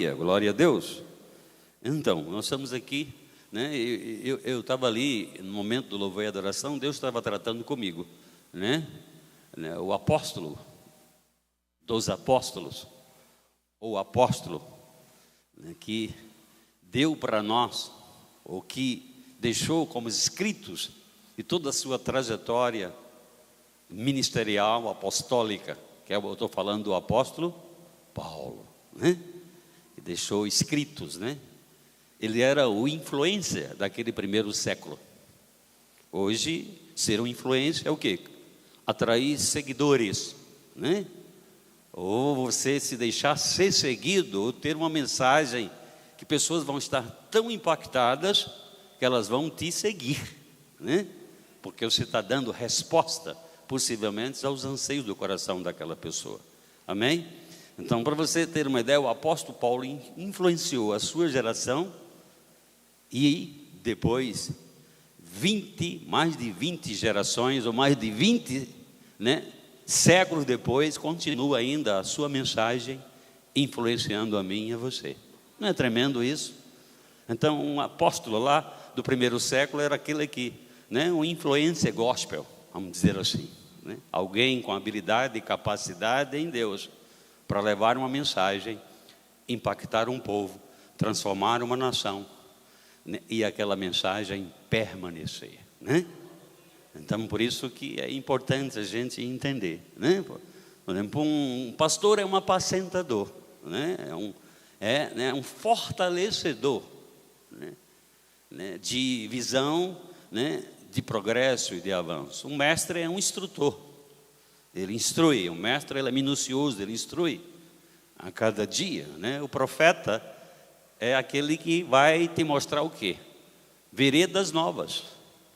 Glória a Deus. Então, nós estamos aqui, né? Eu estava ali no momento do louvor e adoração, Deus estava tratando comigo, né? O apóstolo dos apóstolos, ou apóstolo, né, que deu para nós, ou que deixou como escritos de toda a sua trajetória ministerial, apostólica, que eu estou falando do apóstolo Paulo, né? Que deixou escritos, né? Ele era o influencer daquele primeiro século. Hoje, ser um influencer é o quê? Atrair seguidores, né? Ou você se deixar ser seguido, ou ter uma mensagem que pessoas vão estar tão impactadas que elas vão te seguir, né? Porque você está dando resposta, possivelmente, aos anseios do coração daquela pessoa. Amém? Então, para você ter uma ideia, o apóstolo Paulo influenciou a sua geração e depois mais de 20 gerações, ou mais de 20, né, séculos depois, continua ainda a sua mensagem influenciando a mim e a você. Não é tremendo isso? Então, um apóstolo lá do primeiro século era aquele aqui, né, um influencer gospel, vamos dizer assim, né? Alguém com habilidade e capacidade em Deus para levar uma mensagem, impactar um povo, transformar uma nação, né? E aquela mensagem permanecer, né? Então, por isso que é importante a gente entender, né? Por exemplo, um pastor é um apacentador, né? É um fortalecedor, né? De visão, né? De progresso e de avanço. Um mestre é um instrutor. Ele instrui, o mestre ele é minucioso, ele instrui a cada dia, né? O profeta é aquele que vai te mostrar o quê? Veredas novas,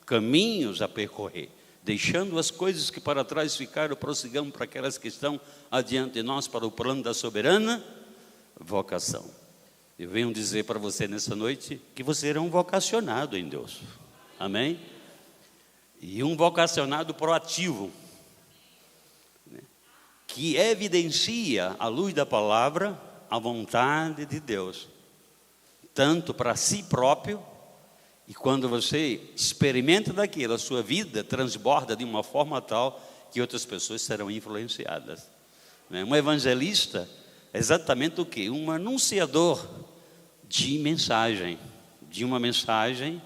caminhos a percorrer, deixando as coisas que para trás ficaram, prossigamos para aquelas que estão adiante de nós, para o plano da soberana vocação. Eu venho dizer para você nessa noite que você é um vocacionado em Deus, amém? E um vocacionado proativo, que evidencia, à luz da palavra, a vontade de Deus, tanto para si próprio, e quando você experimenta daquilo, a sua vida transborda de uma forma tal que outras pessoas serão influenciadas. Um evangelista é exatamente o quê? Um anunciador de mensagem, de uma mensagem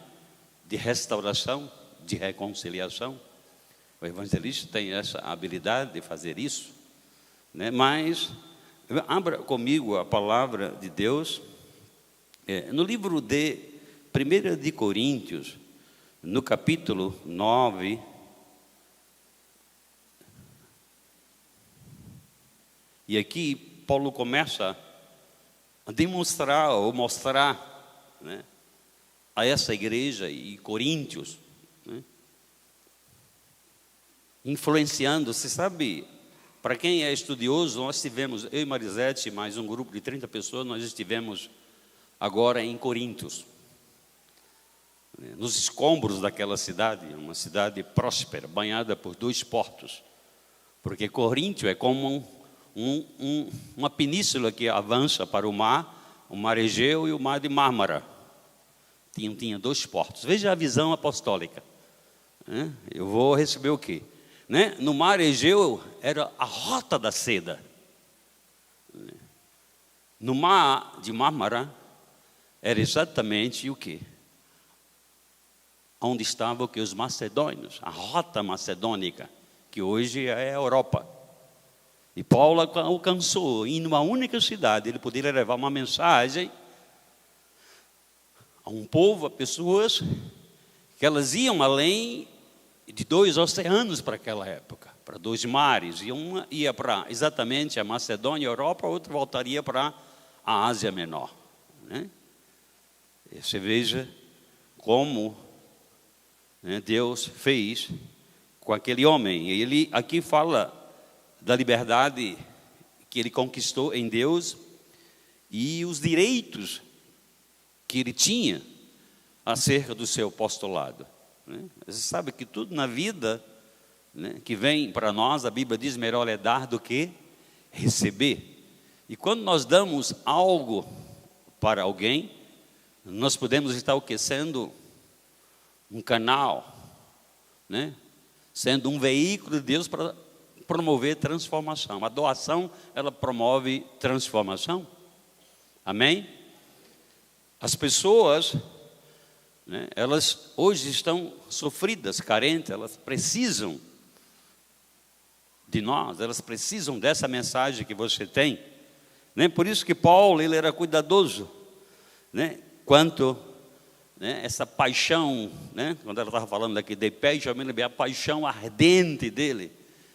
de restauração, de reconciliação. O evangelista tem essa habilidade de fazer isso. Mas abra comigo a palavra de Deus no livro de 1 de Coríntios, no capítulo 9, e aqui Paulo começa a demonstrar ou mostrar, né, a essa igreja e Coríntios, né, influenciando, você sabe. Para quem é estudioso, nós tivemos, eu e Marisete, mais um grupo de 30 pessoas, nós estivemos agora em Corintos, nos escombros daquela cidade, uma cidade próspera, banhada por 2 portos, porque Coríntio é como uma península que avança para o mar Egeu e o mar de Mármara, tinha 2 portos. Veja a visão apostólica, né? Eu vou receber o quê? Né? No mar Egeu era a rota da seda. No mar de Mármara era exatamente o quê? Onde estavam os macedônios, a rota macedônica, que hoje é a Europa. E Paulo alcançou, em uma única cidade, ele poderia levar uma mensagem a um povo, a pessoas, que elas iam além de 2 oceanos para aquela época, para 2 mares, e uma ia para exatamente a Macedônia, a Europa, a outra voltaria para a Ásia Menor, né? E você veja como, né, Deus fez com aquele homem. E ele aqui fala da liberdade que ele conquistou em Deus e os direitos que ele tinha acerca do seu apostolado. Você sabe que tudo na vida, né, que vem para nós, a Bíblia diz, melhor é dar do que receber. E quando nós damos algo para alguém, nós podemos estar o quê? Sendo um canal, né? Sendo um veículo de Deus para promover transformação. A doação, ela promove transformação. Amém? As pessoas, né, elas hoje estão sofridas, carentes, elas precisam de nós, elas precisam dessa mensagem que você tem, né? Por isso que Paulo, ele era cuidadoso, né, quanto, né, essa paixão, né, quando ela estava falando aqui de paixão, eu me lembrei, a paixão ardente dele,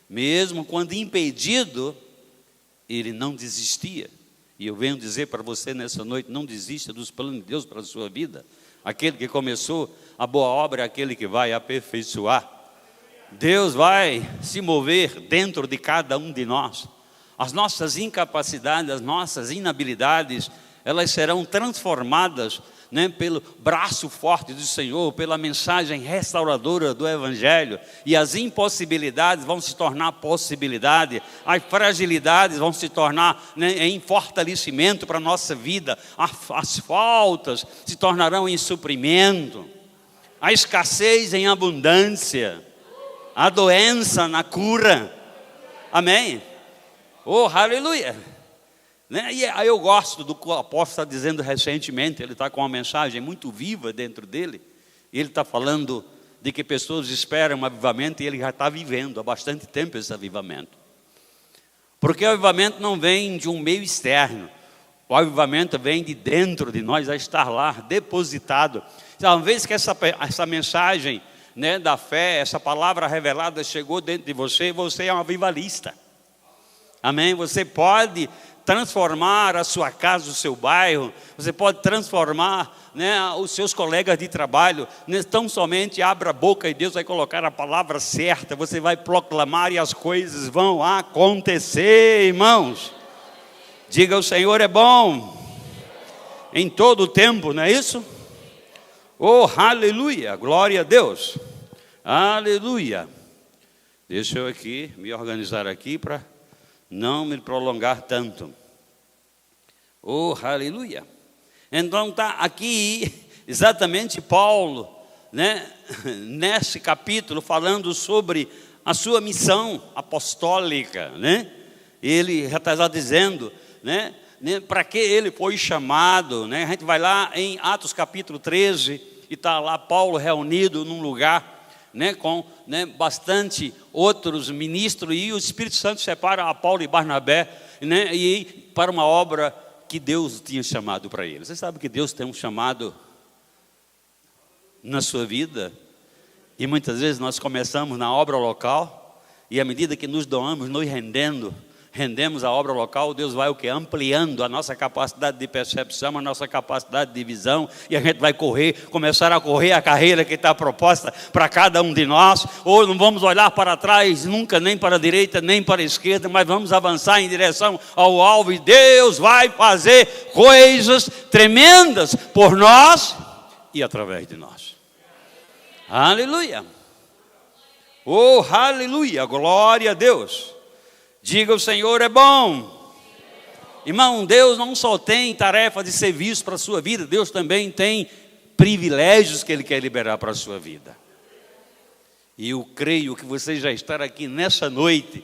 mesmo quando impedido, ele não desistia. E eu venho dizer para você nessa noite, não desista dos planos de Deus para a sua vida. Aquele que começou a boa obra é aquele que vai aperfeiçoar. Deus vai se mover dentro de cada um de nós. As nossas incapacidades, as nossas inabilidades, elas serão transformadas, né, pelo braço forte do Senhor, pela mensagem restauradora do Evangelho, e as impossibilidades vão se tornar possibilidade, as fragilidades vão se tornar, né, em fortalecimento para a nossa vida, as faltas se tornarão em suprimento, a escassez em abundância, a doença na cura. Amém? Oh, aleluia! Né? E aí eu gosto do que o apóstolo está dizendo recentemente. Ele está com uma mensagem muito viva dentro dele. E ele está falando de que pessoas esperam um avivamento, e ele já está vivendo há bastante tempo esse avivamento. Porque o avivamento não vem de um meio externo. O avivamento vem de dentro de nós, a estar lá, depositado. Então, uma vez que essa mensagem, né, da fé, essa palavra revelada chegou dentro de você, você é um avivalista. Amém? Você pode transformar a sua casa, o seu bairro, você pode transformar, né, os seus colegas de trabalho. Tão somente abra a boca e Deus vai colocar a palavra certa, você vai proclamar e as coisas vão acontecer, irmãos. Diga: o Senhor é bom em todo o tempo, não é isso? Oh, aleluia, glória a Deus, aleluia. Deixa eu aqui me organizar aqui para não me prolongar tanto. Oh, aleluia. Então está aqui exatamente Paulo, né, nesse capítulo, falando sobre a sua missão apostólica, né? Ele já está dizendo, né, para que ele foi chamado, né? A gente vai lá em Atos capítulo 13, e está lá Paulo reunido num lugar, né, com, né, bastante outros ministros, e o Espírito Santo separa a Paulo e Barnabé, né, e para uma obra que Deus tinha chamado para eles. Você sabe que Deus tem um chamado na sua vida, e muitas vezes nós começamos na obra local, e à medida que nos doamos, nos rendemos a obra local, Deus vai o que? Ampliando a nossa capacidade de percepção, a nossa capacidade de visão, e a gente vai começar a correr a carreira que está proposta para cada um de nós. Ou não vamos olhar para trás nunca, nem para a direita, nem para a esquerda, mas vamos avançar em direção ao alvo, e Deus vai fazer coisas tremendas por nós e através de nós. Aleluia! Oh, aleluia! Glória a Deus! Diga: o Senhor é bom. Irmão, Deus não só tem tarefa de serviço para a sua vida, Deus também tem privilégios que Ele quer liberar para a sua vida. E eu creio que você já está aqui nessa noite,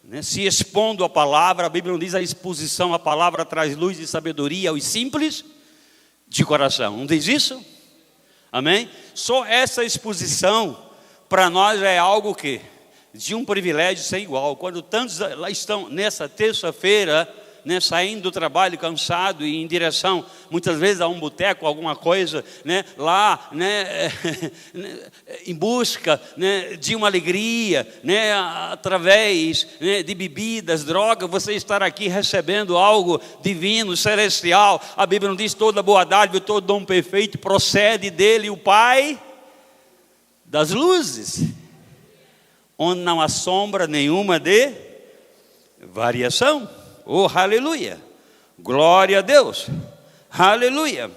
né, se expondo à palavra. A Bíblia não diz: a exposição à palavra traz luz e sabedoria aos simples de coração. Não diz isso? Amém? Só essa exposição para nós é algo que de um privilégio sem igual. Quando tantos lá estão nessa terça-feira, né, saindo do trabalho cansado e em direção muitas vezes a um boteco, alguma coisa, né, lá, né, em busca, né, de uma alegria, né, através, né, de bebidas, drogas, você estar aqui recebendo algo divino, celestial. A Bíblia não diz: toda boa dádiva, todo dom perfeito procede dele, o Pai das luzes, onde não há sombra nenhuma de variação. Oh, aleluia, glória a Deus, aleluia.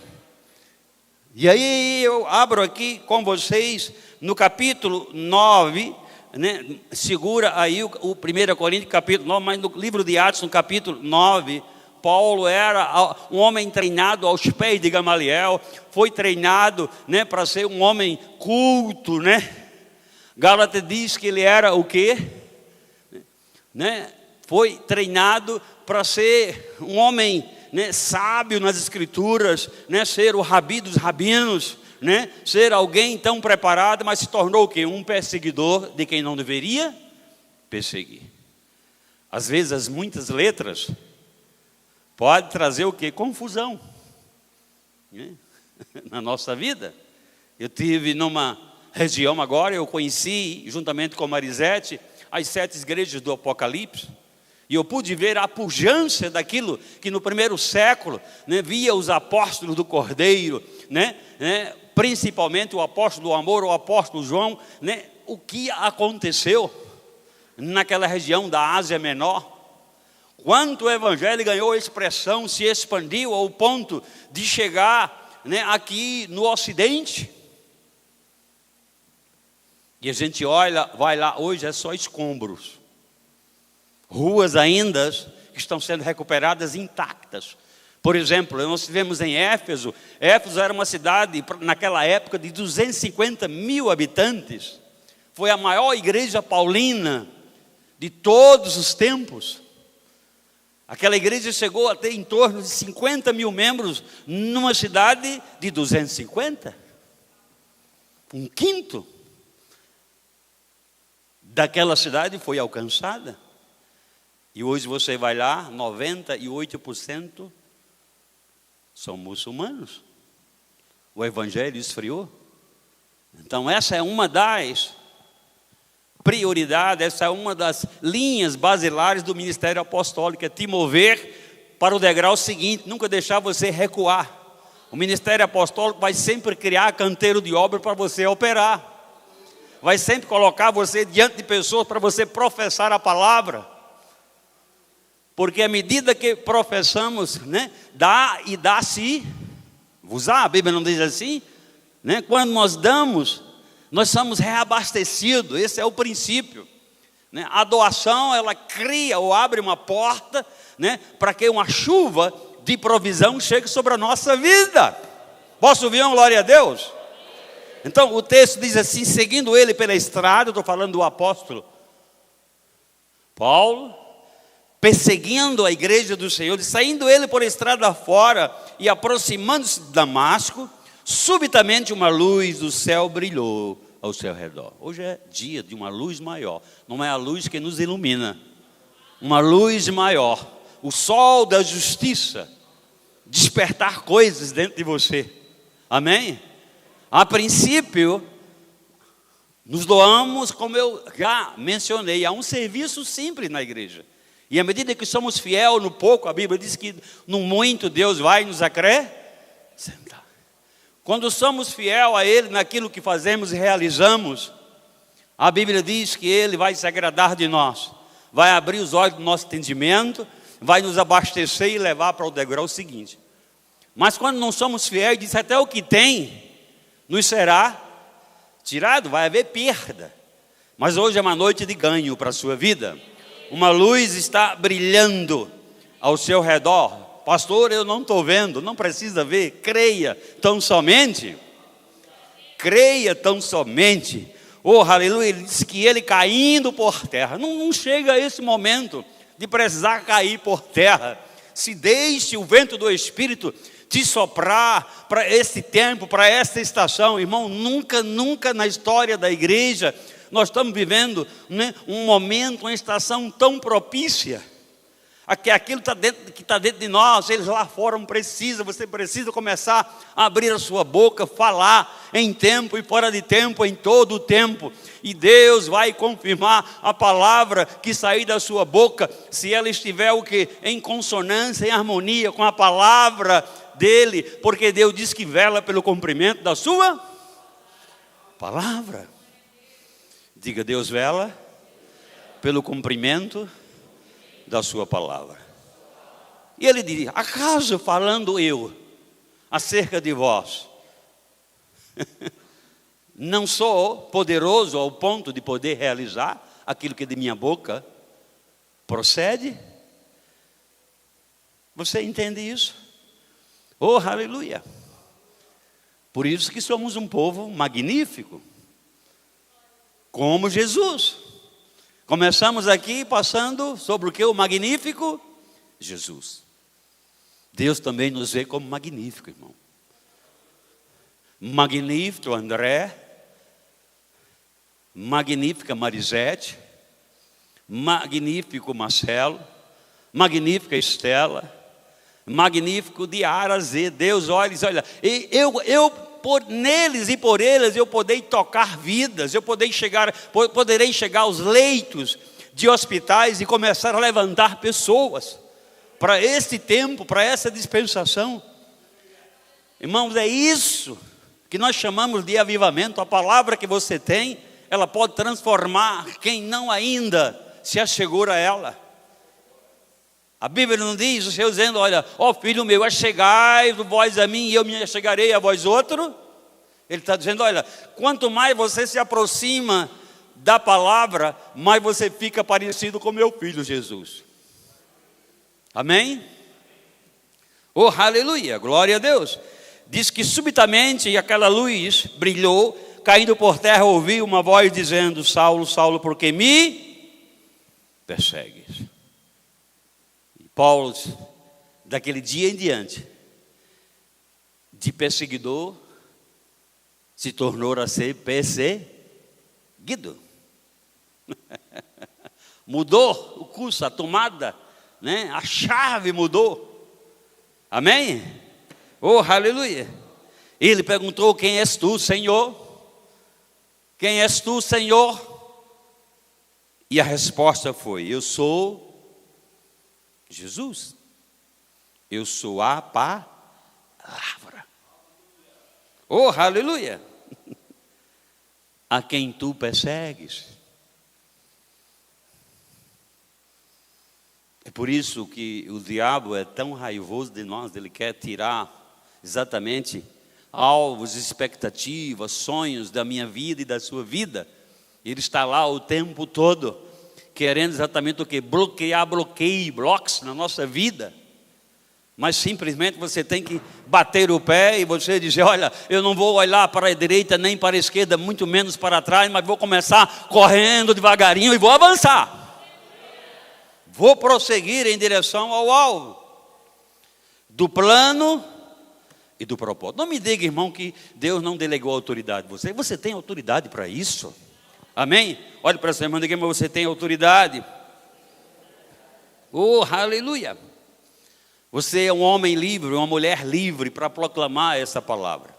E aí eu abro aqui com vocês no capítulo 9, né? Segura aí o 1 Coríntios capítulo 9, mas no livro de Atos, no capítulo 9, Paulo era um homem treinado aos pés de Gamaliel, foi treinado, né, para ser um homem culto, né? Gálatas diz que ele era o quê? Né? Foi treinado para ser um homem, né, sábio nas escrituras, né, ser o rabi dos rabinos, né, ser alguém tão preparado, mas se tornou o quê? Um perseguidor de quem não deveria perseguir. Às vezes as muitas letras pode trazer o quê? Confusão, né? Na nossa vida. Eu tive numa região agora, eu conheci, juntamente com Marisete, as 7 igrejas do Apocalipse, e eu pude ver a pujança daquilo que no primeiro século, né, via os apóstolos do Cordeiro, né, principalmente o apóstolo do amor, o apóstolo João, né, o que aconteceu naquela região da Ásia Menor, quanto o evangelho ganhou expressão, se expandiu ao ponto de chegar, né, aqui no Ocidente. E a gente olha, vai lá, hoje é só escombros. Ruas ainda que estão sendo recuperadas intactas. Por exemplo, nós estivemos em Éfeso. Éfeso era uma cidade, naquela época, de 250 mil habitantes. Foi a maior igreja paulina de todos os tempos. Aquela igreja chegou a ter em torno de 50 mil membros, numa cidade de 250. Um quinto daquela cidade foi alcançada. E hoje você vai lá, 98% são muçulmanos. O evangelho esfriou. Então essa é uma das prioridades, essa é uma das linhas basilares do ministério apostólico, é te mover para o degrau seguinte, nunca deixar você recuar. O ministério apostólico vai sempre criar canteiro de obra para você operar. Vai sempre colocar você diante de pessoas para você professar a palavra. Porque à medida que professamos, né, dá e dá-se vos dá, a Bíblia não diz assim, né? Quando nós damos, nós somos reabastecidos, esse é o princípio, né? A doação, ela cria ou abre uma porta, né, para que uma chuva de provisão chegue sobre a nossa vida. Posso ouvir uma glória a Deus? Então o texto diz assim, seguindo ele pela estrada, eu estou falando do apóstolo Paulo, perseguindo a igreja do Senhor, e saindo ele por estrada fora e aproximando-se de Damasco, subitamente uma luz do céu brilhou ao seu redor. Hoje é dia de uma luz maior, não é a luz que nos ilumina, uma luz maior, o sol da justiça, despertar coisas dentro de você, amém? A princípio, nos doamos, como eu já mencionei, a um serviço simples na igreja. E à medida que somos fiel no pouco, a Bíblia diz que no muito Deus vai nos acrescentar. Quando somos fiel a Ele naquilo que fazemos e realizamos, a Bíblia diz que Ele vai se agradar de nós, vai abrir os olhos do nosso entendimento, vai nos abastecer e levar para o degrau seguinte. Mas quando não somos fiéis, diz até o que tem nos será tirado, vai haver perda. Mas hoje é uma noite de ganho para a sua vida. Uma luz está brilhando ao seu redor. Pastor, eu não estou vendo, não precisa ver, creia tão somente. Creia tão somente. Oh, aleluia, ele disse que ele caindo por terra. Não chega a esse momento de precisar cair por terra. Se deixe o vento do Espírito te soprar para esse tempo, para esta estação. Irmão, nunca na história da igreja nós estamos vivendo, né, um momento, uma estação tão propícia, a que aquilo que está dentro de nós, eles lá fora não precisam, você precisa começar a abrir a sua boca, falar em tempo e fora de tempo, em todo o tempo, e Deus vai confirmar a palavra que sair da sua boca, se ela estiver o quê? Em consonância, em harmonia com a palavra dele, porque Deus diz que vela pelo cumprimento da sua palavra. Diga, Deus vela pelo cumprimento da sua palavra. E ele diz, acaso falando eu acerca de vós, não sou poderoso ao ponto de poder realizar aquilo que de minha boca procede? Você entende isso? Oh, aleluia! Por isso que somos um povo magnífico, como Jesus. Começamos aqui passando sobre o que? O magnífico Jesus. Deus também nos vê como magnífico, irmão. Magnífico André, magnífica Marisete, magnífico Marcelo, magnífica Estela, magnífico de A a Z. Deus olha, por neles e por eles eu poderei tocar vidas, eu poderei chegar aos leitos de hospitais e começar a levantar pessoas para esse tempo, para essa dispensação. Irmãos, é isso que nós chamamos de avivamento. A palavra que você tem, ela pode transformar quem não ainda se achegou a ela. A Bíblia não diz, o Senhor dizendo, olha, ó filho meu, achegai vós a mim e eu me achegarei a vós outro. Ele está dizendo, olha, quanto mais você se aproxima da palavra, mais você fica parecido com meu filho Jesus. Amém? Oh, aleluia, glória a Deus. Diz que subitamente aquela luz brilhou, caindo por terra ouvi uma voz dizendo, Saulo, Saulo, por que me persegues? Paulo, daquele dia em diante, de perseguidor, se tornou a ser perseguido. Mudou o curso, a tomada, né? A chave mudou. Amém? Oh, aleluia. Ele perguntou, quem és tu, Senhor? Quem és tu, Senhor? E a resposta foi, eu sou Jesus, eu sou a palavra. Oh, aleluia! A quem tu persegues. É por isso que o diabo é tão raivoso de nós, ele quer tirar exatamente alvos, expectativas, sonhos da minha vida e da sua vida. Ele está lá o tempo todo, querendo exatamente o que? Blocos na nossa vida. Mas simplesmente você tem que bater o pé e você dizer, olha, eu não vou olhar para a direita nem para a esquerda, muito menos para trás, mas vou começar correndo devagarinho e vou avançar. Vou prosseguir em direção ao alvo do plano e do propósito. Não me diga, irmão, que Deus não delegou autoridade a você. Você tem autoridade para isso. Amém? Olhe para essa irmã, diga, mas você tem autoridade. Oh, aleluia. Você é um homem livre, uma mulher livre para proclamar essa palavra.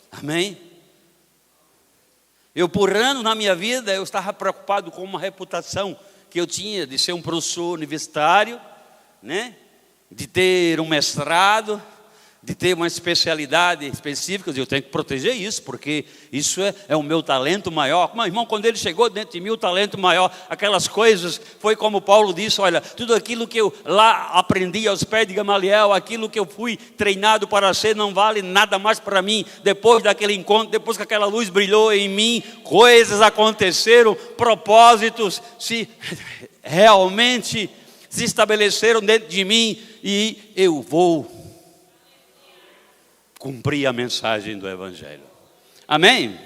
Amém? Eu por anos na minha vida, eu estava preocupado com uma reputação que eu tinha de ser um professor universitário, né? De ter um mestrado, de ter uma especialidade específica. Eu tenho que proteger isso, porque isso é o meu talento maior. Mas, irmão, quando ele chegou dentro de mim, o talento maior, aquelas coisas, foi como Paulo disse, olha, tudo aquilo que eu lá aprendi aos pés de Gamaliel, aquilo que eu fui treinado para ser, não vale nada mais para mim. Depois daquele encontro, depois que aquela luz brilhou em mim, coisas aconteceram, propósitos realmente se estabeleceram dentro de mim, e eu vou cumprir a mensagem do Evangelho. Amém?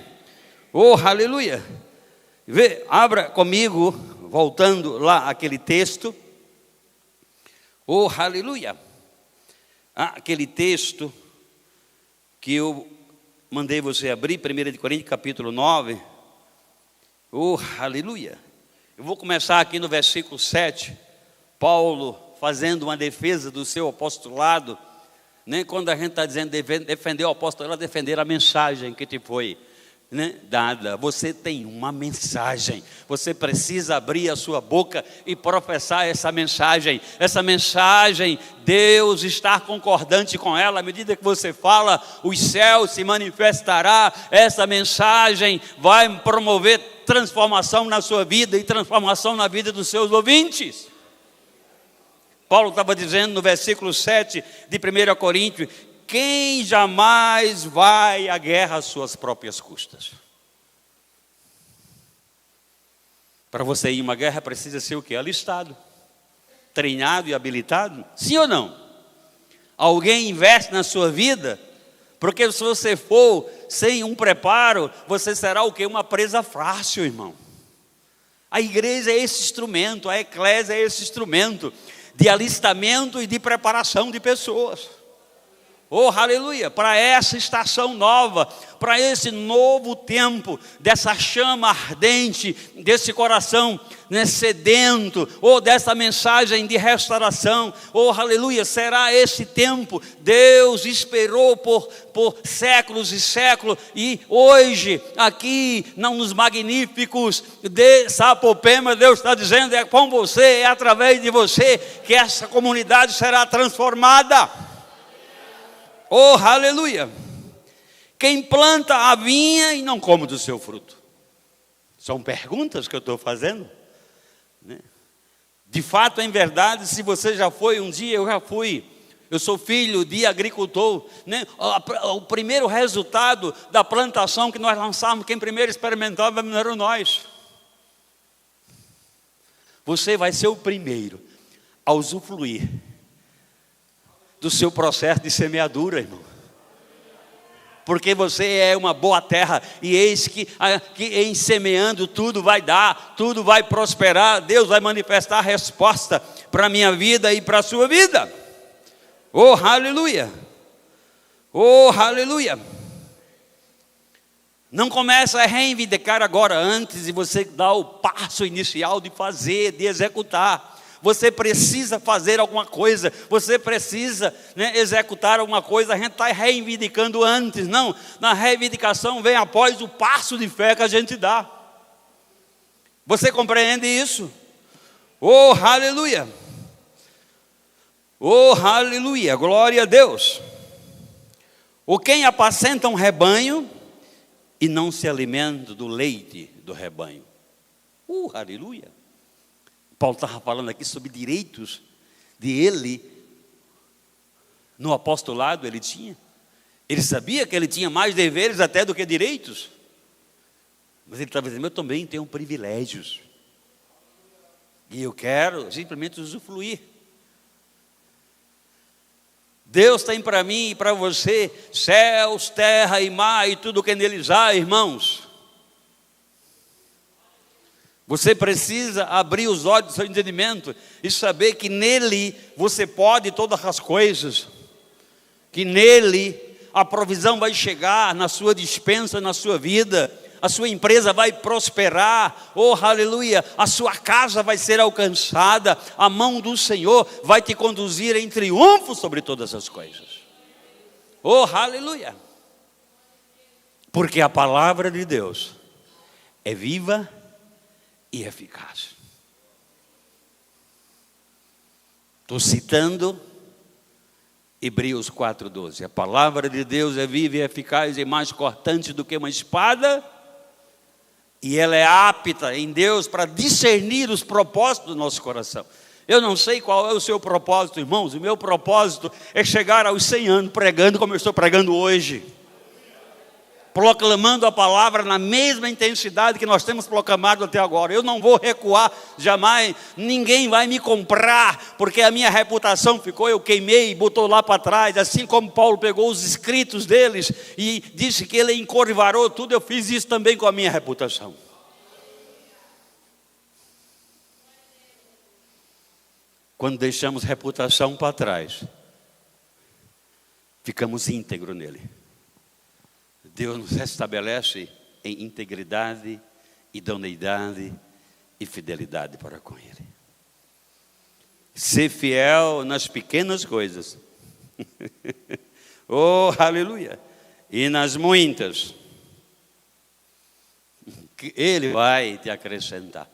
Oh, aleluia! Abra comigo, voltando lá aquele texto. Oh, aleluia! Aquele texto que eu mandei você abrir, 1 Coríntios capítulo 9. Oh, aleluia! Eu vou começar aqui no versículo 7. Paulo fazendo uma defesa do seu apostolado. Nem quando a gente está dizendo defender o apostolado, defender a mensagem que te foi, né, dada. Você tem uma mensagem, você precisa abrir a sua boca e professar essa mensagem. Essa mensagem, Deus está concordante com ela. À medida que você fala, os céus se manifestará. Essa mensagem vai promover transformação na sua vida e transformação na vida dos seus ouvintes. Paulo estava dizendo no versículo 7 de 1 Coríntios, quem jamais vai à guerra às suas próprias custas? Para você ir a uma guerra precisa ser o quê? Alistado, treinado e habilitado? Sim ou não? Alguém investe na sua vida, porque se você for sem um preparo, você será o quê? Uma presa fácil, irmão. A igreja é esse instrumento, a eclésia é esse instrumento de alistamento e de preparação de pessoas. Oh, aleluia, para essa estação nova, para esse novo tempo, dessa chama ardente, desse coração sedento, ou dessa mensagem de restauração, oh, aleluia, será esse tempo. Deus esperou por séculos e séculos, e hoje, aqui, nos magníficos de Sapopema, Deus está dizendo, é com você, é através de você, que essa comunidade será transformada. Oh, aleluia! Quem planta a vinha e não come do seu fruto? São perguntas que eu estou fazendo, né? De fato, em verdade, se você já foi um dia, eu já fui. Eu sou filho de agricultor, né? O primeiro resultado da plantação que nós lançamos, quem primeiro experimentava não eram nós. Você vai ser o primeiro a usufruir do seu processo de semeadura, irmão. Porque você é uma boa terra, e eis que em semeando tudo vai dar, tudo vai prosperar. Deus vai manifestar a resposta para a minha vida e para a sua vida. Oh, aleluia! Oh, aleluia! Não começa a reivindicar agora, antes de você dar o passo inicial de fazer, de executar. Você precisa fazer alguma coisa, você precisa, executar alguma coisa. A gente está reivindicando antes, não. Na reivindicação vem após o passo de fé que a gente dá. Você compreende isso? Oh, aleluia! Oh, aleluia, glória a Deus. O quem apacenta um rebanho e não se alimenta do leite do rebanho. Aleluia. Paulo estava falando aqui sobre direitos de ele. No apostolado ele tinha. Ele sabia que ele tinha mais deveres até do que direitos. Mas ele estava dizendo, eu também tenho privilégios. E eu quero simplesmente usufruir. Deus tem para mim e para você céus, terra e mar e tudo que neles há, irmãos. Você precisa abrir os olhos do seu entendimento e saber que nele você pode todas as coisas. Que nele a provisão vai chegar na sua despensa, na sua vida. A sua empresa vai prosperar. Oh, aleluia. A sua casa vai ser alcançada. A mão do Senhor vai te conduzir em triunfo sobre todas as coisas. Oh, aleluia. Porque a palavra de Deus é viva e eficaz. Estou citando Hebreus 4:12. A palavra de Deus é viva e eficaz e mais cortante do que uma espada, e ela é apta em Deus para discernir os propósitos do nosso coração. Eu não sei qual é o seu propósito, irmãos. O meu propósito é chegar aos 100 anos pregando como eu estou pregando hoje, proclamando a palavra na mesma intensidade que nós temos proclamado até agora. Eu não vou recuar jamais. Ninguém vai me comprar, porque a minha reputação ficou, eu queimei e botou lá para trás. Assim como Paulo pegou os escritos deles e disse que ele encorvarou tudo, eu fiz isso também com a minha reputação. Quando deixamos reputação para trás, ficamos íntegros nele. Deus nos restabelece em integridade, idoneidade e fidelidade para com Ele. Ser fiel nas pequenas coisas. Oh, aleluia. E nas muitas, que Ele vai te acrescentar.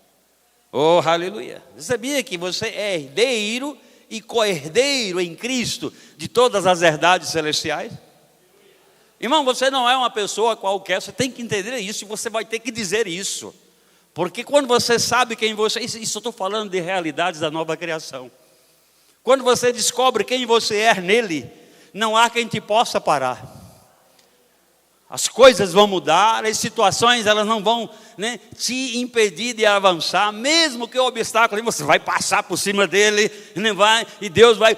Oh, aleluia. Você sabia que você é herdeiro e co-herdeiro em Cristo de todas as herdades celestiais? Irmão, você não é uma pessoa qualquer, você tem que entender isso e você vai ter que dizer isso. Porque quando você sabe quem você é, isso eu estou falando de realidades da nova criação. Quando você descobre quem você é nele, não há quem te possa parar. As coisas vão mudar, as situações elas não vão te impedir de avançar. Mesmo que o obstáculo, você vai passar por cima dele, e Deus vai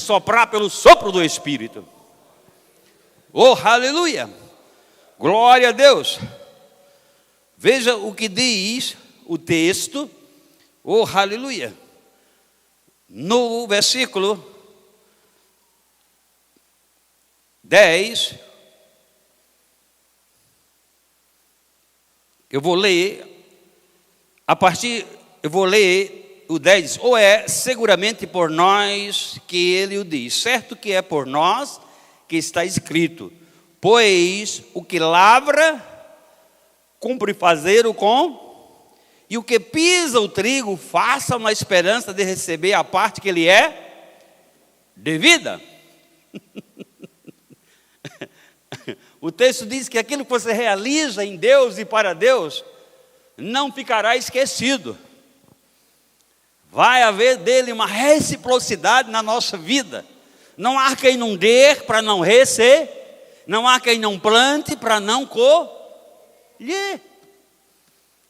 soprar pelo sopro do Espírito. Oh, aleluia! Glória a Deus! Veja o que diz o texto. Oh, aleluia! No versículo 10, eu vou ler o 10, ou é seguramente por nós que ele o diz, certo que é por nós que está escrito, pois o que lavra, cumpre fazer o com, e o que pisa o trigo, faça na esperança de receber a parte que lhe é devida. O texto diz que aquilo que você realiza em Deus e para Deus, não ficará esquecido. Vai haver dele uma reciprocidade na nossa vida. Não há quem não dê para não receber, não há quem não plante para não colher.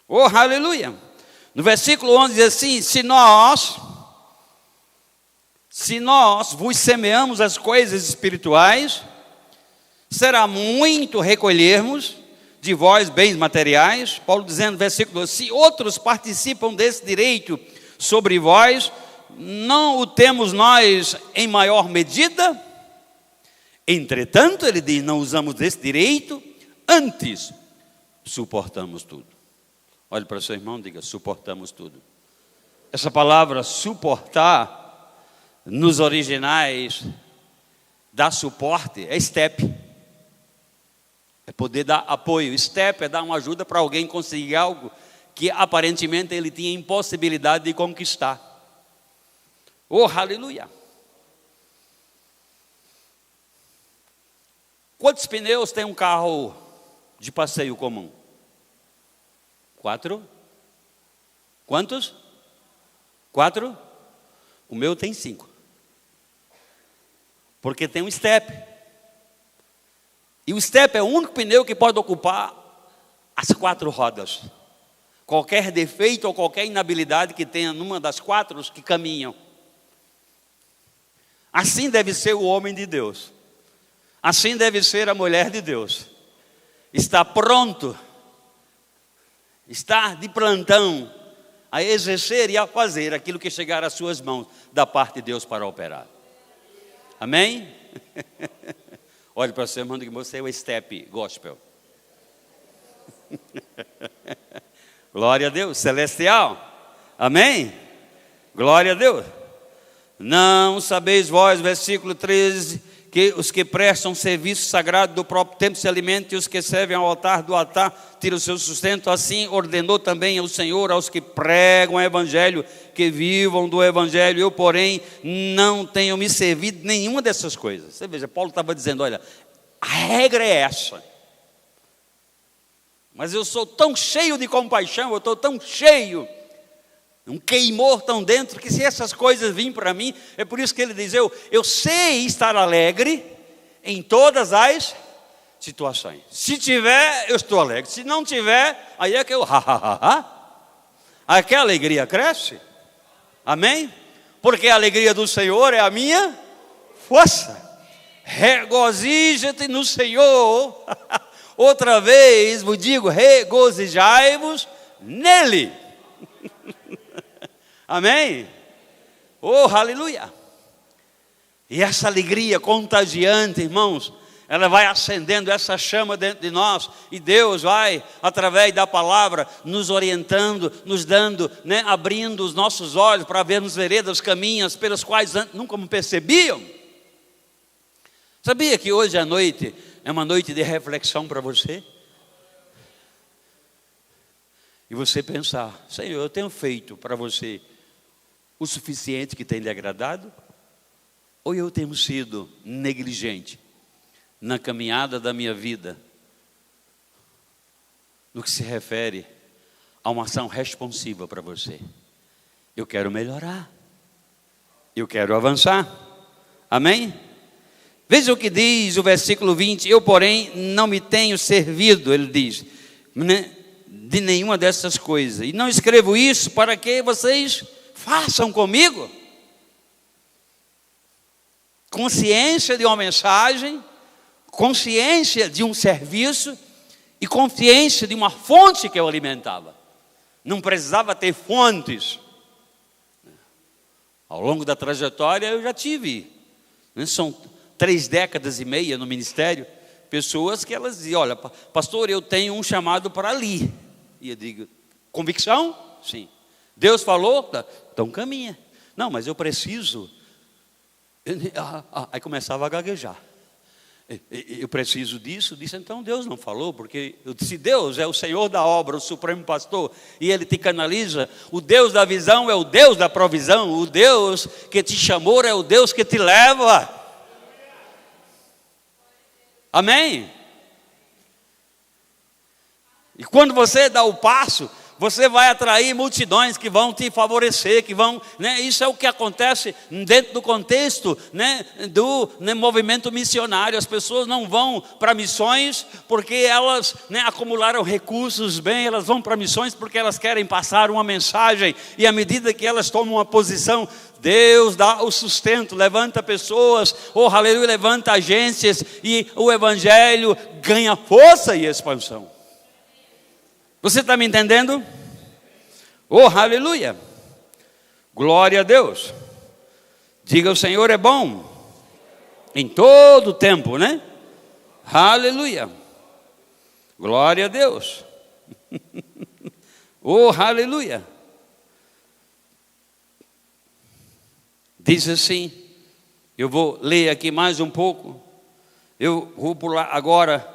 Oh, aleluia! No versículo 11 diz assim: se nós vos semeamos as coisas espirituais, será muito recolhermos de vós bens materiais. Paulo dizendo no versículo 12, se outros participam desse direito sobre vós, não o temos nós em maior medida? Entretanto, ele diz, não usamos desse direito, antes suportamos tudo. Olhe para o seu irmão e diga, suportamos tudo. Essa palavra suportar, nos originais, dá suporte, é step. É poder dar apoio. Step é dar uma ajuda para alguém conseguir algo que aparentemente ele tinha impossibilidade de conquistar. Oh, aleluia! Quantos pneus tem um carro de passeio comum? 4? Quantos? 4? O meu tem 5. Porque tem um step. E o step é o único pneu que pode ocupar as 4 rodas. Qualquer defeito ou qualquer inabilidade que tenha numa das 4 que caminham. Assim deve ser o homem de Deus. Assim deve ser a mulher de Deus. Está pronto, está de plantão a exercer e a fazer aquilo que chegar às suas mãos da parte de Deus para operar. Amém? Olhe para o seu irmão e diga, você é o step gospel. Glória a Deus, celestial. Amém? Glória a Deus. Não sabeis vós, versículo 13, que os que prestam serviço sagrado do próprio templo se alimentam, e os que servem ao altar do altar tiram o seu sustento. Assim ordenou também o Senhor aos que pregam o evangelho, que vivam do evangelho. Eu, porém, não tenho me servido de nenhuma dessas coisas. Você veja, Paulo estava dizendo, olha, a regra é essa. Mas eu sou tão cheio de compaixão, eu estou tão cheio, um queimor tão dentro, que se essas coisas vêm para mim, é por isso que ele diz, eu sei estar alegre em todas as situações. Se tiver, eu estou alegre. Se não tiver, aí é que eu aí que a alegria cresce. Amém? Porque a alegria do Senhor é a minha força. Regozija-te no Senhor. Outra vez vos digo, regozijai-vos nele. Amém? Oh, aleluia! E essa alegria contagiante, irmãos, ela vai acendendo essa chama dentro de nós, e Deus vai, através da palavra, nos orientando, nos dando, abrindo os nossos olhos para vermos veredas, caminhos pelas quais antes nunca me percebiam. Sabia que hoje à noite é uma noite de reflexão para você? E você pensar, Senhor, eu tenho feito para você o suficiente que tem lhe agradado? Ou eu tenho sido negligente na caminhada da minha vida, no que se refere a uma ação responsiva para você? Eu quero melhorar, eu quero avançar. Amém? Veja o que diz o versículo 20, eu porém não me tenho servido, ele diz, de nenhuma dessas coisas, e não escrevo isso para que vocês façam comigo. consciência de uma mensagem, consciência de um serviço e consciência de uma fonte que eu alimentava. Não precisava ter fontes. Ao longo da trajetória eu já tive, né, são 3 décadas e meia no ministério, pessoas que elas diziam: olha, pastor, eu tenho um chamado para ali. E eu digo: convicção? Sim. Deus falou? Então caminha. Não, mas eu preciso. Aí começava a gaguejar. Eu preciso disso. Disse: então Deus não falou, porque se Deus é o Senhor da obra, o supremo pastor, e Ele te canaliza, o Deus da visão é o Deus da provisão, o Deus que te chamou é o Deus que te leva. Amém? E quando você dá o passo, você vai atrair multidões que vão te favorecer, que vão, né? Isso é o que acontece dentro do contexto, né, do movimento missionário. As pessoas não vão para missões porque elas, né, acumularam recursos bem, elas vão para missões porque elas querem passar uma mensagem, e à medida que elas tomam uma posição, Deus dá o sustento, levanta pessoas, oh aleluia, levanta agências, e o evangelho ganha força e expansão. Você está me entendendo? Oh, aleluia! Glória a Deus! Diga: o Senhor é bom em todo o tempo, né? Aleluia! Glória a Deus! Oh, aleluia! Diz assim, eu vou ler aqui mais um pouco, eu vou pular agora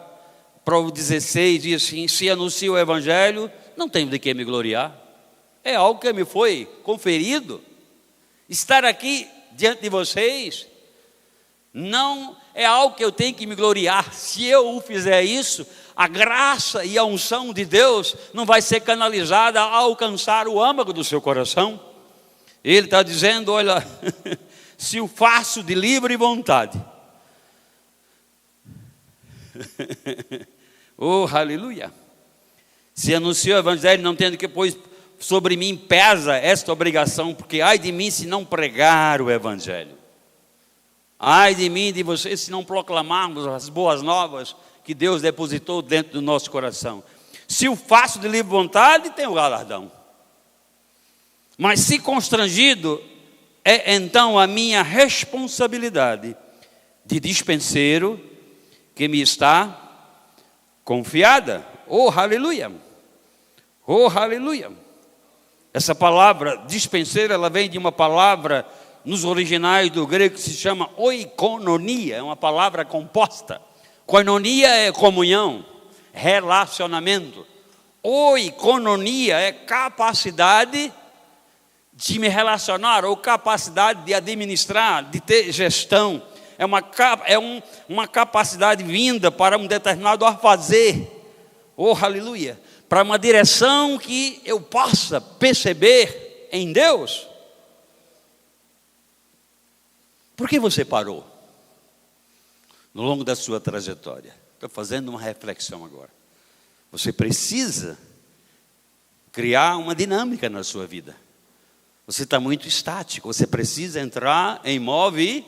para o 16, diz assim: se anuncio o evangelho, não tenho de que me gloriar. É algo que me foi conferido. Estar aqui diante de vocês não é algo que eu tenho que me gloriar. Se eu fizer isso, a graça e a unção de Deus não vai ser canalizada a alcançar o âmago do seu coração. Ele está dizendo: olha, se o faço de livre vontade. Oh, aleluia! Se anuncio o evangelho, não tendo que, pois sobre mim pesa esta obrigação, porque ai de mim se não pregar o evangelho. Ai de mim, de vocês, se não proclamarmos as boas novas que Deus depositou dentro do nosso coração. Se o faço de livre vontade, tem o galardão. Mas se constrangido, é então a minha responsabilidade de dispenseiro que me está confiada. Oh, aleluia! Oh, aleluia! Essa palavra dispenseiro, ela vem de uma palavra nos originais do grego que se chama oikononia, é uma palavra composta. Koinonia é comunhão, relacionamento. Oikononia é capacidade de me relacionar, ou capacidade de administrar, de ter gestão. É uma capacidade vinda para um determinado a fazer. Oh, aleluia! Para uma direção que eu possa perceber em Deus. Por que você parou no longo da sua trajetória? Estou fazendo uma reflexão agora. Você precisa criar uma dinâmica na sua vida. Você está muito estático. Você precisa entrar em movimento.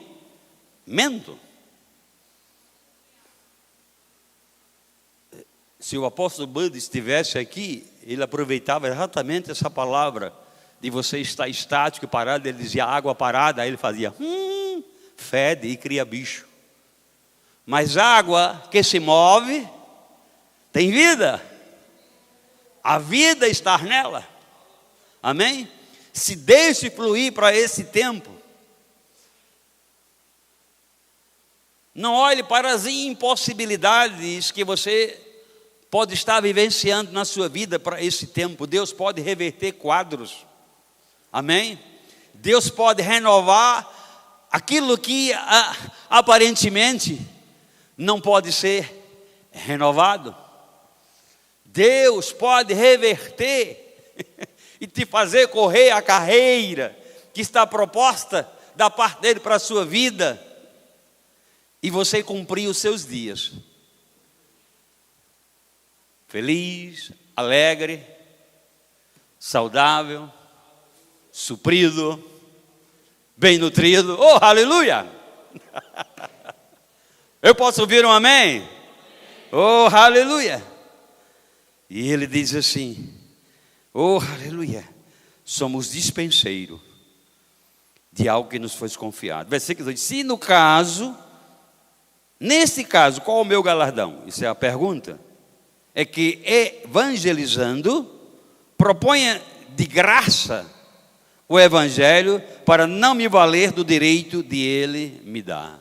Se o apóstolo Bud estivesse aqui, ele aproveitava exatamente essa palavra de você estar estático e parado. Ele dizia água parada, aí ele fazia fede e cria bicho. Mas água que se move tem vida. A vida está nela. Amém? Se deixe fluir para esse tempo. Não olhe para as impossibilidades que você pode estar vivenciando na sua vida para esse tempo. Deus pode reverter quadros. Amém? Deus pode renovar aquilo que aparentemente não pode ser renovado. Deus pode reverter e te fazer correr a carreira que está proposta da parte dele para a sua vida, e você cumprir os seus dias feliz, alegre, saudável, suprido, bem nutrido. Oh, aleluia! Eu posso ouvir um amém? Oh, aleluia! E ele diz assim: oh, aleluia, somos dispenseiros de algo que nos foi confiado. Versículo 2: se no caso, nesse caso, qual é o meu galardão? Isso é a pergunta. É que evangelizando, proponha de graça o evangelho para não me valer do direito de ele me dar.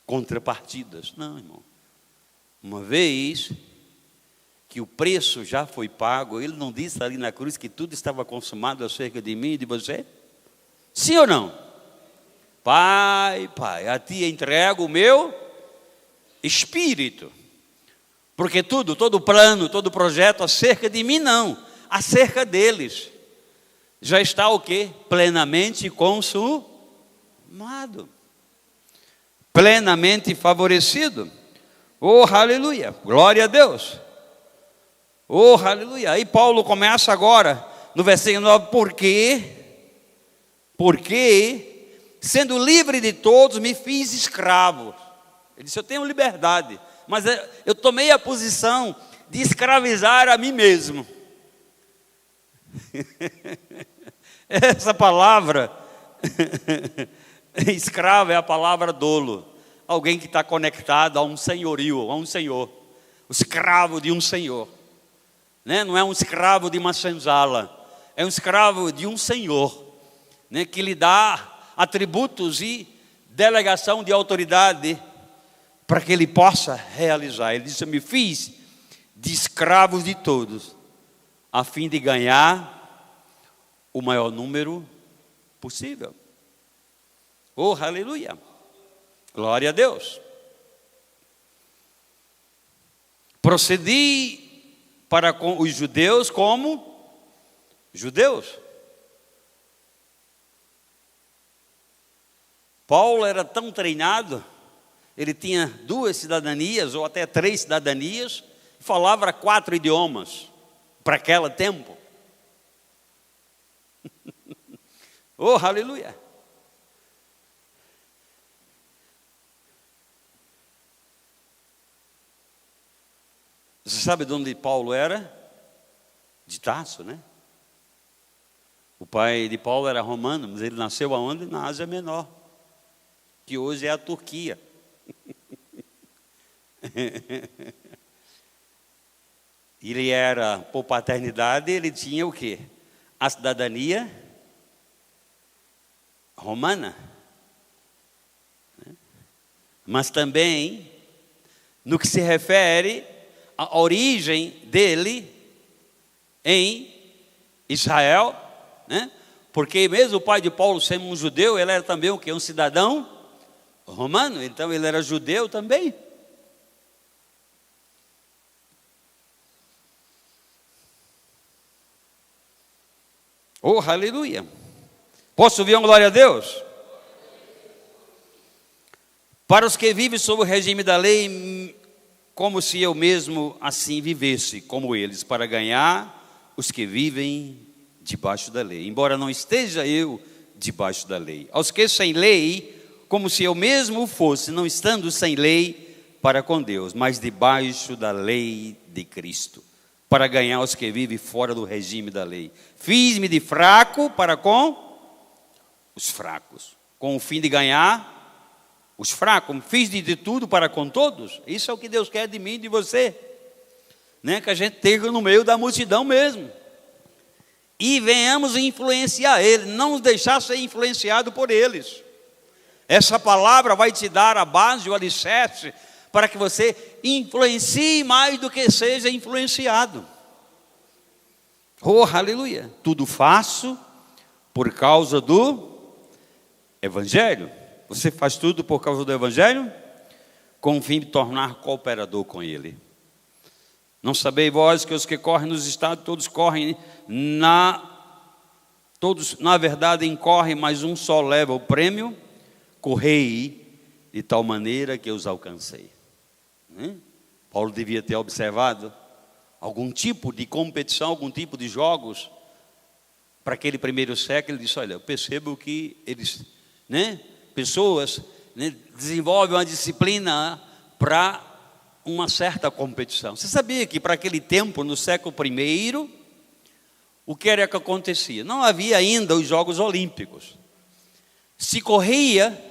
Contrapartidas. Não, irmão. Uma vez que o preço já foi pago, ele não disse ali na cruz que tudo estava consumado acerca de mim e de você? Sim ou não? Pai, a ti entrego o meu espírito. Porque todo plano, todo projeto acerca de mim não, acerca deles. Já está o quê? Plenamente consumado. Plenamente favorecido. Oh, aleluia, glória a Deus. Oh, aleluia. Aí Paulo começa agora, no versículo 9, porque, sendo livre de todos, me fiz escravo. Ele disse, eu tenho liberdade, mas eu tomei a posição de escravizar a mim mesmo. Essa palavra, escravo, é a palavra dolo. Alguém que está conectado a um senhorio, a um senhor. O escravo de um senhor. Né? Não é um escravo de uma senzala. É um escravo de um senhor, né? Que lhe dá atributos e delegação de autoridade para que ele possa realizar. Ele disse, eu me fiz de escravos de todos, a fim de ganhar o maior número possível. Oh, aleluia. Glória a Deus. Procedi para com os judeus como judeus. Paulo era tão treinado, ele tinha 2 cidadanias ou até 3 cidadanias, falava 4 idiomas para aquele tempo. Oh, aleluia. Você sabe de onde Paulo era? De Tarso, né? O pai de Paulo era romano, mas ele nasceu aonde? Na Ásia Menor, que hoje é a Turquia. Ele era, por paternidade, ele tinha o quê? A cidadania romana. Mas também, no que se refere à origem dele em Israel, né? Porque mesmo o pai de Paulo sendo um judeu, ele era também o quê? Um cidadão romano, então ele era judeu também. Oh, aleluia. Posso ouvir uma glória a Deus? Para os que vivem sob o regime da lei, como se eu mesmo assim vivesse como eles, para ganhar os que vivem debaixo da lei, embora não esteja eu debaixo da lei. Aos que sem lei, como se eu mesmo fosse, não estando sem lei para com Deus, mas debaixo da lei de Cristo, para ganhar os que vivem fora do regime da lei. Fiz-me de fraco para com os fracos, com o fim de ganhar os fracos. Fiz de tudo para com todos. Isso é o que Deus quer de mim e de você, né? Que a gente esteja no meio da multidão mesmo e venhamos influenciar ele, não nos deixar ser influenciado por eles. Essa palavra vai te dar a base, o alicerce, para que você influencie mais do que seja influenciado. Oh, aleluia. Tudo faço por causa do Evangelho. Você faz tudo por causa do Evangelho? Com o fim de tornar cooperador com ele. Não sabeis vós que os que correm nos estados, todos correm todos na verdade incorrem, mas um só leva o prêmio? Correi de tal maneira que os alcancei. Paulo devia ter observado algum tipo de competição, algum tipo de jogos para aquele primeiro século. Ele disse, olha, eu percebo que eles né, pessoas, né, desenvolvem uma disciplina para uma certa competição. Você sabia que para aquele tempo, no século I, o que era que acontecia? Não havia ainda os Jogos Olímpicos. Se corria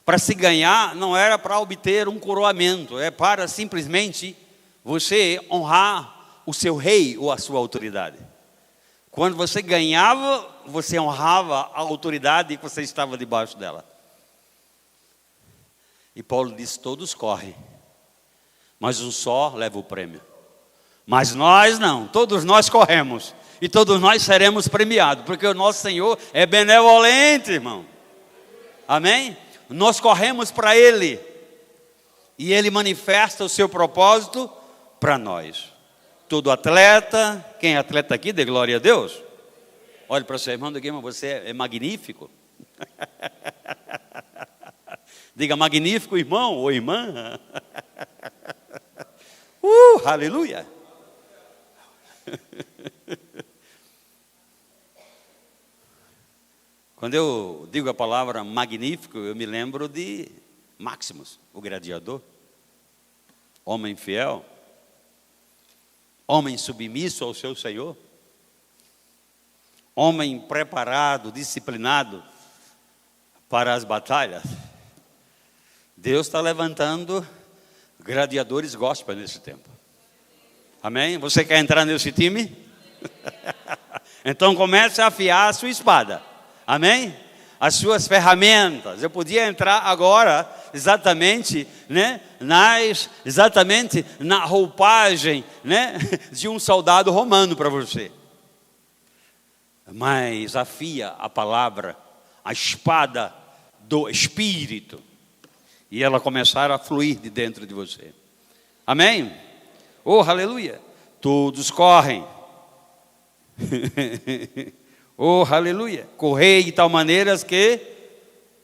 para se ganhar, não era para obter um coroamento, é para simplesmente você honrar o seu rei ou a sua autoridade. Quando você ganhava, você honrava a autoridade que você estava debaixo dela. E Paulo diz: todos correm, mas um só leva o prêmio. Mas nós não, todos nós corremos e todos nós seremos premiados, porque o nosso Senhor é benevolente, irmão. Amém? Nós corremos para Ele e Ele manifesta o seu propósito para nós. Todo atleta, quem é atleta aqui, dê glória a Deus. Olhe para o seu irmão, diga: você é magnífico. Diga: magnífico, irmão ou irmã. Aleluia. Quando eu digo a palavra magnífico, eu me lembro de Maximus, o gladiador. Homem fiel, homem submisso ao seu Senhor, homem preparado, disciplinado para as batalhas. Deus está levantando gladiadores gospel nesse tempo. Amém? Você quer entrar nesse time? Então comece a afiar a sua espada. Amém? As suas ferramentas. Eu podia entrar agora exatamente, né, exatamente na roupagem, né, de um soldado romano para você. Mas afia a palavra, a espada do Espírito, e ela começar a fluir de dentro de você. Amém? Oh, aleluia! Todos correm. Oh, aleluia! Correi de tal maneira que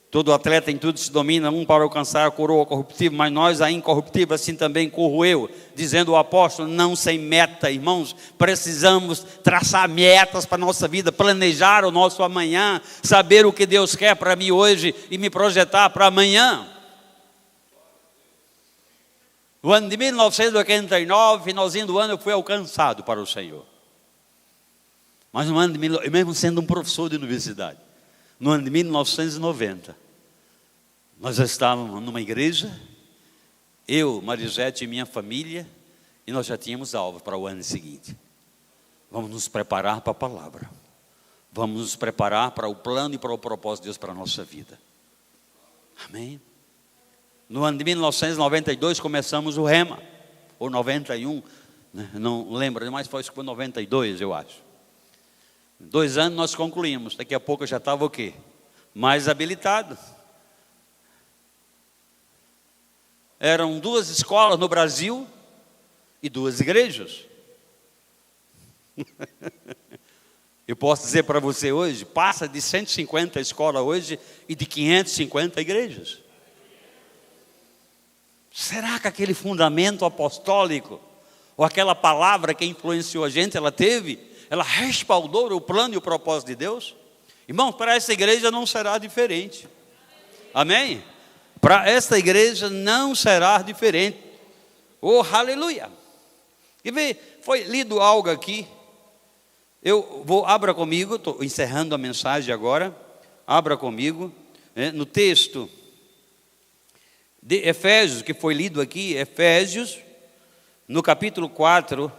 todo atleta em tudo se domina, um para alcançar a coroa corruptível, mas nós a incorruptível, assim também corro eu, dizendo o apóstolo, não sem meta, irmãos. Precisamos traçar metas para a nossa vida, planejar o nosso amanhã, saber o que Deus quer para mim hoje e me projetar para amanhã. No ano de 1989, finalzinho do ano, eu fui alcançado para o Senhor. Mas no ano de mesmo sendo um professor de universidade, no ano de 1990, nós já estávamos numa igreja, eu, Marisete e minha família, e nós já tínhamos alvo para o ano seguinte. Vamos nos preparar para a palavra. Vamos nos preparar para o plano e para o propósito de Deus para a nossa vida. Amém? No ano de 1992 começamos o Rema, ou 91, né? Não lembro, mas foi 92, eu acho. 2 anos nós concluímos, daqui a pouco eu já estava o quê? Mais habilitado. Eram 2 escolas no Brasil e 2 igrejas. Eu posso dizer para você hoje, passa de 150 escolas hoje e de 550 igrejas. Será que aquele fundamento apostólico, ou aquela palavra que influenciou a gente, ela respaldou o plano e o propósito de Deus? Irmão, para essa igreja não será diferente. Amém? Para esta igreja não será diferente. Oh, aleluia! E vê, foi lido algo aqui. Abra comigo, estou encerrando a mensagem agora. Abra comigo, no texto de Efésios, que foi lido aqui, Efésios, no capítulo 4,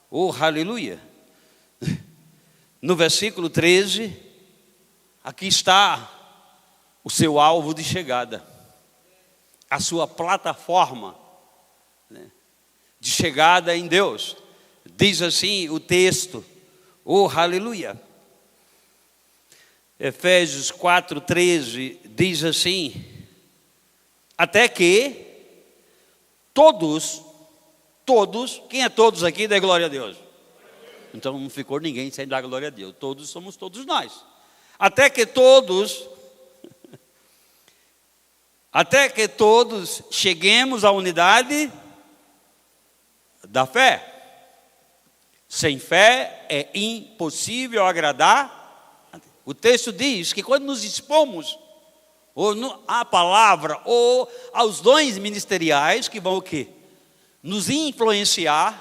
oh, aleluia, no versículo 13, aqui está o seu alvo de chegada, a sua plataforma, né, de chegada em Deus. Diz assim o texto, oh, aleluia, Efésios 4, 13, diz assim: até que todos, quem é todos aqui? Dê glória a Deus. Então não ficou ninguém sem dar glória a Deus. Todos somos todos nós. Até que todos cheguemos à unidade da fé. Sem fé é impossível agradar. O texto diz que quando nos dispomos ou à palavra, ou aos dons ministeriais que vão o quê? Nos influenciar.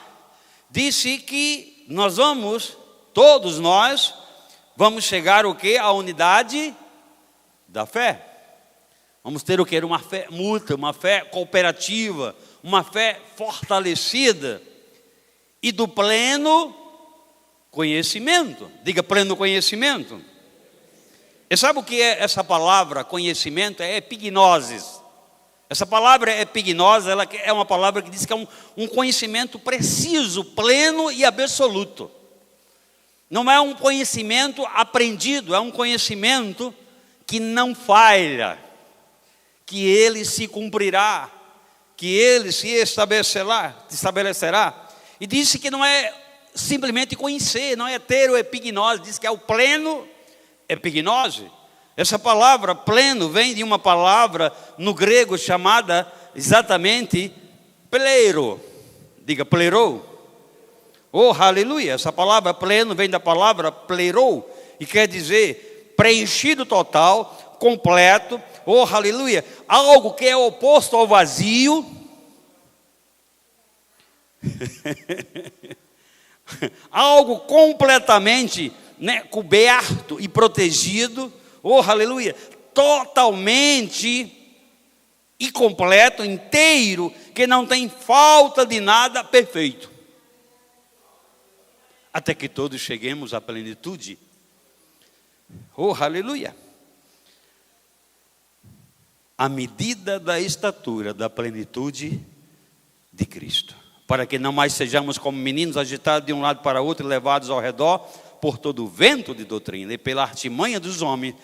Disse que nós vamos, todos nós, vamos chegar o quê? À unidade da fé. Vamos ter o quê? Uma fé mútua, uma fé cooperativa, uma fé fortalecida e do pleno conhecimento. Diga pleno conhecimento. E sabe o que é essa palavra conhecimento? É epignosis. Essa palavra epignosis, ela é uma palavra que diz que é um conhecimento preciso, pleno e absoluto. Não é um conhecimento aprendido, é um conhecimento que não falha, que ele se cumprirá, que ele se estabelecerá. E disse que não é simplesmente conhecer, não é ter o epignose, diz que é o pleno epignose. Essa palavra pleno vem de uma palavra no grego chamada exatamente plero. Diga plero. Oh, aleluia. Essa palavra pleno vem da palavra plerou e quer dizer preenchido total, completo. Oh, aleluia. Algo que é oposto ao vazio. Algo completamente, coberto e protegido. Oh, aleluia. Totalmente e completo, inteiro, que não tem falta de nada, perfeito. Até que todos cheguemos à plenitude. Oh, aleluia. À medida da estatura da plenitude de Cristo. Para que não mais sejamos como meninos agitados de um lado para outro e levados ao redor por todo o vento de doutrina e pela artimanha dos homens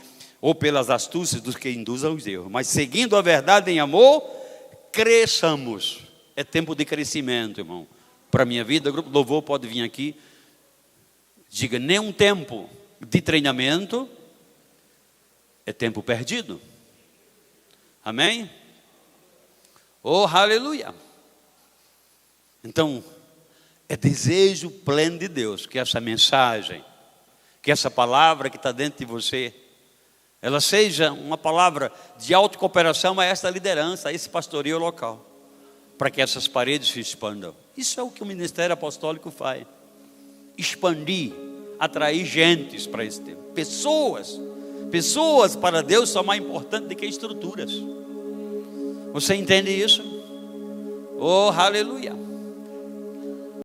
ou pelas astúcias dos que induzem aos erros, mas seguindo a verdade em amor, cresçamos. É tempo de crescimento, irmão. Para a minha vida, o grupo Louvor pode vir aqui. Diga, nenhum tempo de treinamento é tempo perdido. Amém? Oh, aleluia. Então, é desejo pleno de Deus que essa mensagem, que essa palavra que está dentro de você, ela seja uma palavra de autocooperação a esta liderança, a esse pastoreio local, para que essas paredes se expandam. Isso é o que o ministério apostólico faz. Expandir, atrair gentes para esse tempo. Pessoas para Deus são mais importantes do que estruturas. Você entende isso? Oh, aleluia.